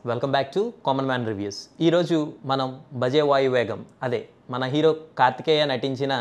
Welcome back to common man reviews. ఈరోజు మనం బజే వాయు వేగం అదే మన హీరో కార్తికేయ నటించిన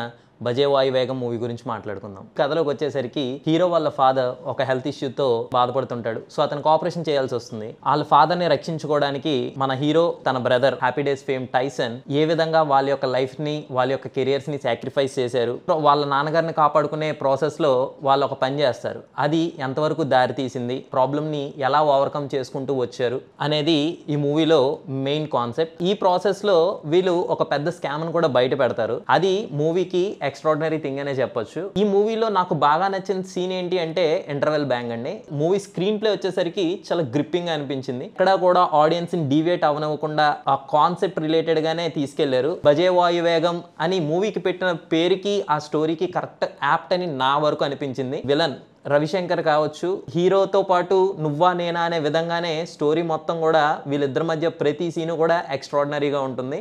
బజే వాయు వేగం మూవీ గురించి మాట్లాడుకుందాం. కథలోకి వచ్చేసరికి హీరో వాళ్ళ ఫాదర్ ఒక హెల్త్ ఇష్యూతో బాధపడుతుంటాడు. సో అతనికి ఆపరేషన్ చేయాల్సి వస్తుంది. వాళ్ళ ఫాదర్ ని రక్షించుకోవడానికి మన హీరో తన brother Happy Days fame Tyson ఏ విధంగా వాళ్ళ యొక్క లైఫ్ ని వాళ్ళ యొక్క కెరియర్స్ ని సాక్రిఫైస్ చేశారు, వాళ్ళ నాన్నగారిని కాపాడుకునే ప్రాసెస్ లో వాళ్ళు ఒక పని చేస్తారు. అది ఎంతవరకు దారి తీసింది, ప్రాబ్లమ్ ని ఎలా ఓవర్కమ్ చేసుకుంటూ వచ్చారు అనేది ఈ మూవీలో మెయిన్ కాన్సెప్ట్. ఈ ప్రాసెస్ లో వీళ్ళు ఒక పెద్ద స్కామ్ ను కూడా బయట పెడతారు. అది మూవీకి ఎక్స్ట్రాడినరీ థింగ్ అనే చెప్పొచ్చు. ఈ మూవీలో నాకు బాగా నచ్చిన సీన్ ఏంటి అంటే ఇంటర్వెల్ బ్యాంగ్ అండి. మూవీ స్క్రీన్ ప్లే వచ్చేసరికి చాలా గ్రిప్పింగ్ అనిపించింది. ఇక్కడ కూడా ఆడియన్స్ ని డీవియేట్ అవనివ్వకుండా ఆ కాన్సెప్ట్ రిలేటెడ్ గానే తీసుకెళ్లారు. బజే వాయు వేగం అని మూవీకి పెట్టిన పేరుకి ఆ స్టోరీకి కరెక్ట్ యాప్ట్ అని నా వరకు అనిపించింది. విలన్ రవిశంకర్ కావచ్చు, హీరోతో పాటు నువ్వా నేనా అనే విధంగానే స్టోరీ మొత్తం కూడా వీళ్ళిద్దరి మధ్య ప్రతి సీను కూడా ఎక్స్ట్రాడినరీగా ఉంటుంది.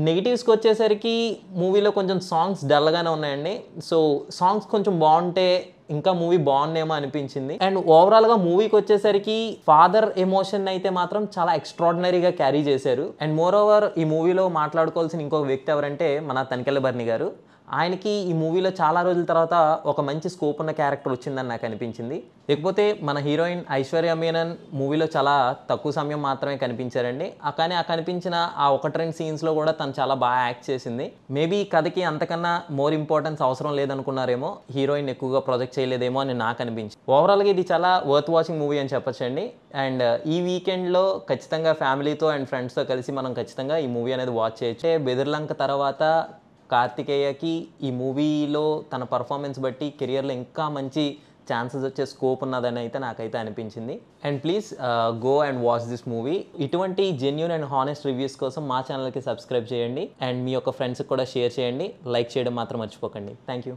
నెగిటివ్స్కి వచ్చేసరికి మూవీలో కొంచెం సాంగ్స్ డల్గానే ఉన్నాయండి. సో సాంగ్స్ కొంచెం బాగుంటే ఇంకా మూవీ బాగుండేమో అనిపించింది. అండ్ ఓవరాల్గా మూవీకి వచ్చేసరికి ఫాదర్ ఎమోషన్ అయితే మాత్రం చాలా ఎక్స్ట్రాడినరీగా క్యారీ చేశారు. అండ్ మోర్ ఓవర్ ఈ మూవీలో మాట్లాడుకోవాల్సిన ఇంకొక వ్యక్తి ఎవరంటే మన తనికెళ్ళ భరణి గారు. ఆయనకి ఈ మూవీలో చాలా రోజుల తర్వాత ఒక మంచి స్కోప్ ఉన్న క్యారెక్టర్ వచ్చిందని నాకు అనిపించింది. లేకపోతే మన హీరోయిన్ ఐశ్వర్య మీనన్ మూవీలో చాలా తక్కువ సమయం మాత్రమే కనిపించారండి. కానీ ఆ కనిపించిన ఆ ఒకటి రెండు సీన్స్లో కూడా తను చాలా బాగా యాక్ట్ చేసింది. మేబీ కథకి అంతకన్నా మోర్ ఇంపార్టెన్స్ అవసరం లేదనుకున్నారేమో, హీరోయిన్ ఎక్కువగా ప్రొజెక్ట్ చేయలేదేమో అని నాకు అనిపించింది. ఓవరాల్గా ఇది చాలా వర్త్ వాచింగ్ మూవీ అని చెప్పొచ్చండి. అండ్ ఈ వీకెండ్లో ఖచ్చితంగా ఫ్యామిలీతో అండ్ ఫ్రెండ్స్తో కలిసి మనం ఖచ్చితంగా ఈ మూవీ అనేది వాచ్ చేయొచ్చు. బెదిర్లంక తర్వాత కార్తికేయకి ఈ మూవీలో తన పర్ఫార్మెన్స్ బట్టి కెరియర్లో ఇంకా మంచి ఛాన్సెస్ వచ్చే స్కోప్ ఉన్నదని అయితే నాకైతే అనిపించింది. And please go and watch this movie. ఇటువంటి జెన్యూన్ అండ్ హానెస్ట్ రివ్యూస్ కోసం మా ఛానల్కి సబ్స్క్రైబ్ చేయండి. అండ్ మీ యొక్క ఫ్రెండ్స్కి కూడా షేర్ చేయండి. లైక్ చేయడం మాత్రం మర్చిపోకండి. Thank you.